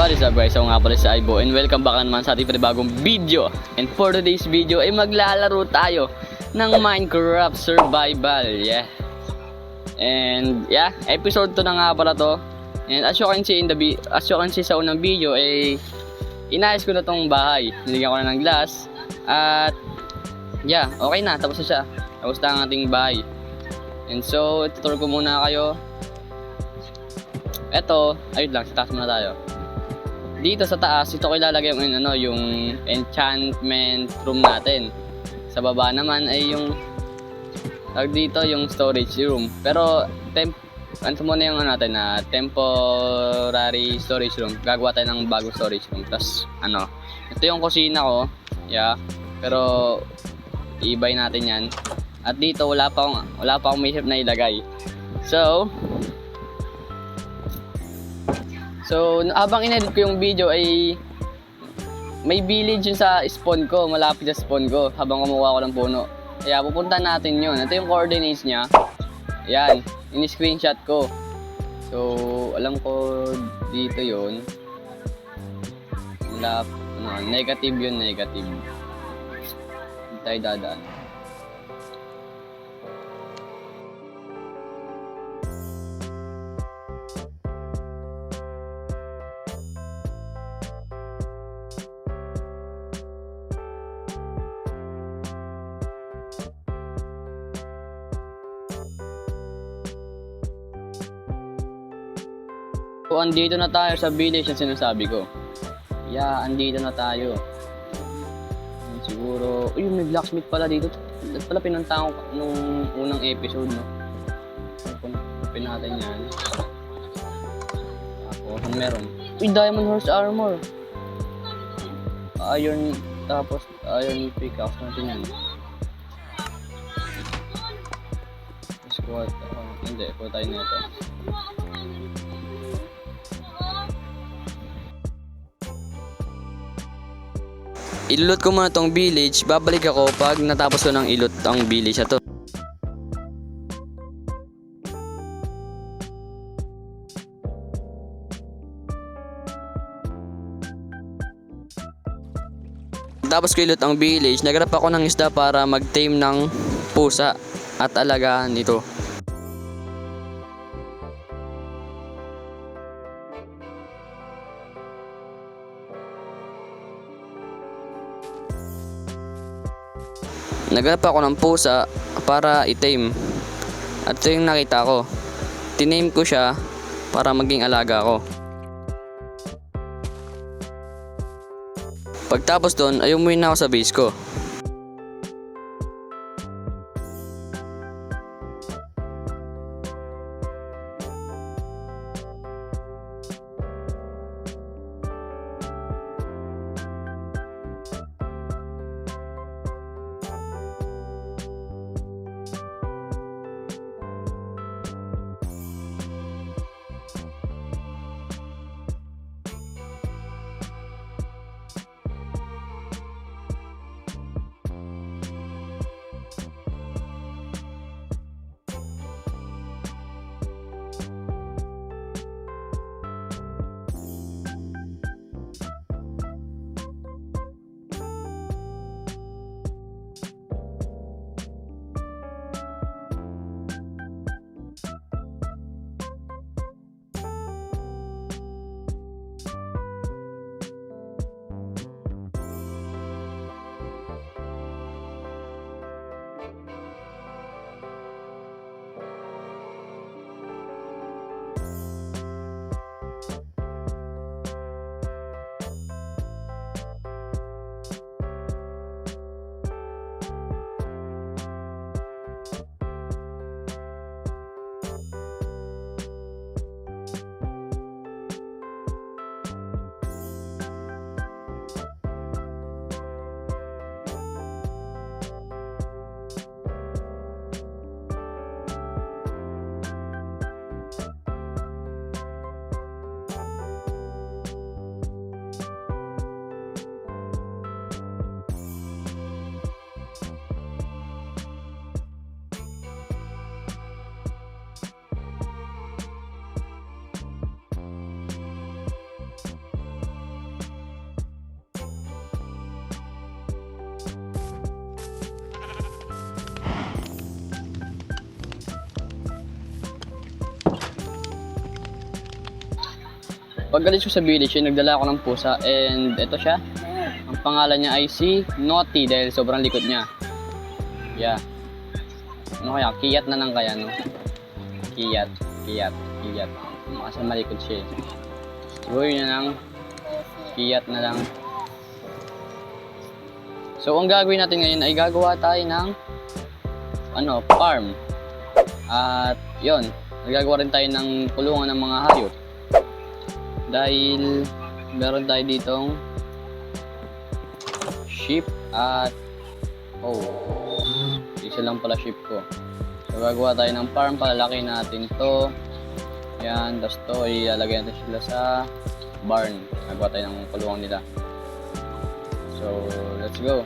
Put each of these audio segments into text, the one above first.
What is up guys? Ako nga pala si Aibo and welcome back naman sa ating panibagong video. And for today's video ay maglalaro tayo ng Minecraft Survival. And episode 2 na nga pala to. And as you can see sa unang video ay inayos ko na tong bahay. Nilagyan ko na ng glass. At okay na, tapos na siya. Tapos na ang ating bahay. And so, tutur ko muna kayo. Eto, ayun lang, sa taas muna tayo. Dito sa taas, ito ko ilalagay yung enchantment room natin. Sa baba naman ay yung dito yung storage room. Pero muna yung temporary storage room. Gagawa tayo ng bagong storage room. Tapos ito yung kusina ko. Pero i-buy natin 'yan. At dito wala pa akong maisip na ilagay. So, habang in-edit ko yung video ay may village yun sa spawn ko, malapit sa spawn ko habang kumuha ko ng puno. Kaya pupunta natin yun. Ito yung coordinates niya. Ayan, in-screenshot ko. So, alam ko dito yun. Negative yun, negative. Hindi tayo dadaan. So, andito na tayo sa village na sinasabi ko. Andito na tayo. Siguro, may blacksmith pala dito. Ito pala pinuntahan ko nung unang episode, no? Punapin natin yan. Tapos, meron. Diamond horse armor. Iron pickaxe natin yan. Squat. Hindi, po tayo nito. Ilulot ko muna tong village, babalik ako pag natapos ko ng ilot ang village na to. Tapos ko ilot ang village, naghanap ako ng isda para mag-tame ng pusa at alagaan ito. Naghanap ako ng pusa para i-tame. At ito yung nakita ko. Tiname ko siya para maging alaga ko. Pagtapos doon ay umuwi na ako sa base ko. Pagkalis ko sa village, nagdala ako ng pusa and ito siya. Ang pangalan niya ay si Naughty dahil sobrang likod niya. Yeah. Ano kaya? Kiyat na lang kaya, no? Kiyat. Kasi malikod siya eh. Siguro yun na lang. Kiyat na lang. So, ang gagawin natin ngayon ay gagawa tayo ng farm. At yun, nagagawa rin tayo ng kulungan ng mga hayop. Dahil meron tayo ditong sheep at isa lang pala sheep ko. So, gagawa tayo ng farm, palalaki natin to. Yan, tapos to, ilalagay natin sila sa barn. Gagawa tayo ng kulungan nila. So, let's go.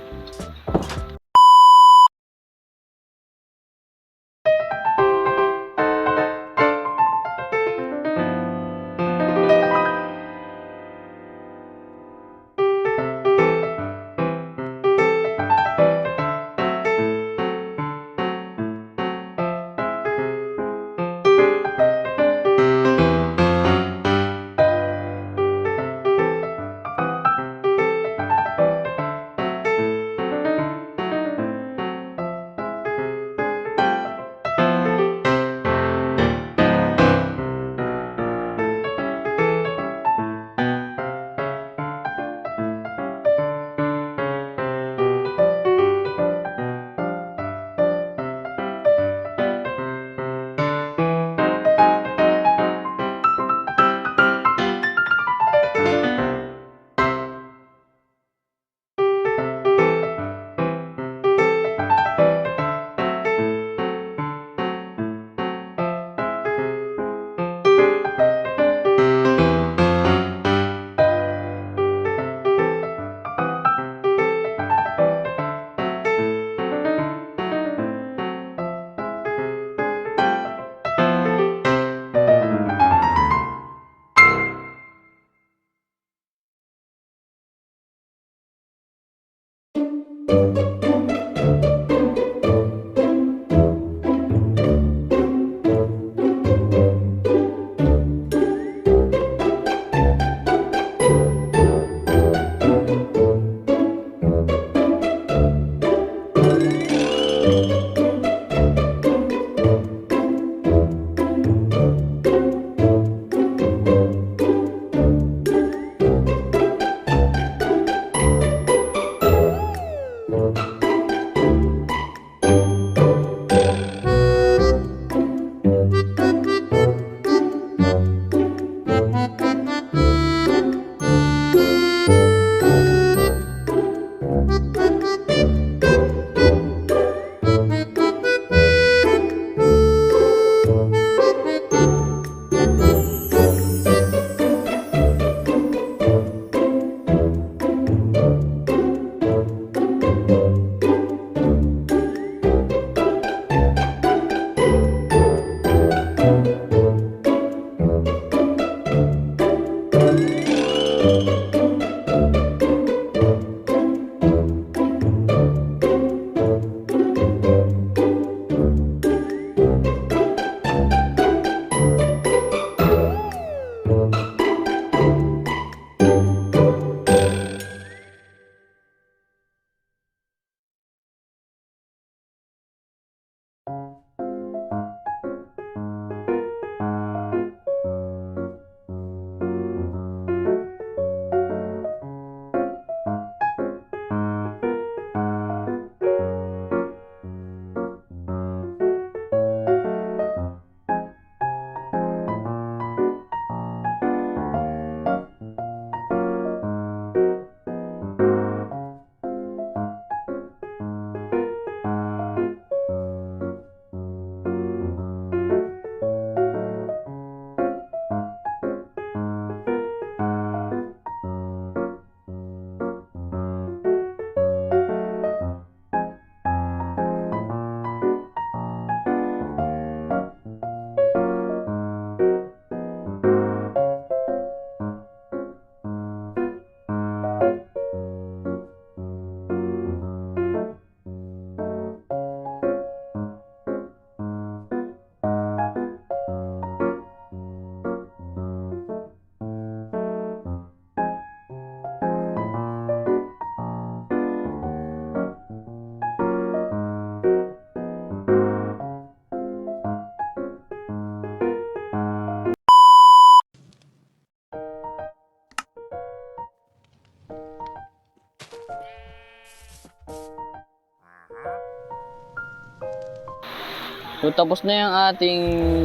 So tapos na yung ating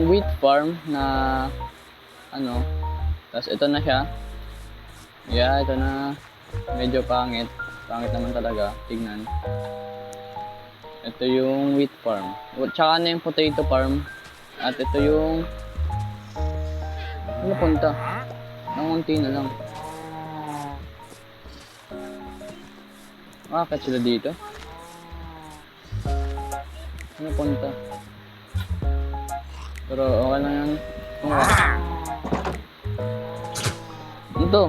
wheat farm na ano. Tapos ito na siya. Yeah, ito na. Medyo pangit. Pangit naman talaga. Tignan. Ito yung wheat farm. Tsaka na yung potato farm. At ito yung... Ano punta? Nangunti na lang. Bakit sila dito? Ano punta? Pero okay lang yan. Ano to?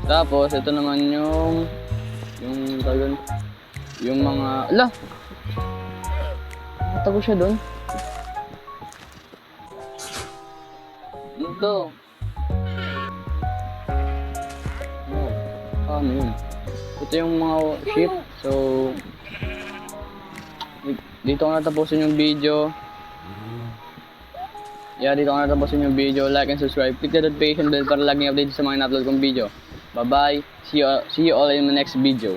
Tapos ito naman yung tagon, yung mga ala. Tago siya doon. Ano to? Ano yun? Ito yung mga sheep. So dito ko natapusin yung video. Yeah, dito ko natapusin yung video. Like and subscribe. Click the notification bell para laging update sa mga in-upload kong video. Bye bye. See you all in the next video.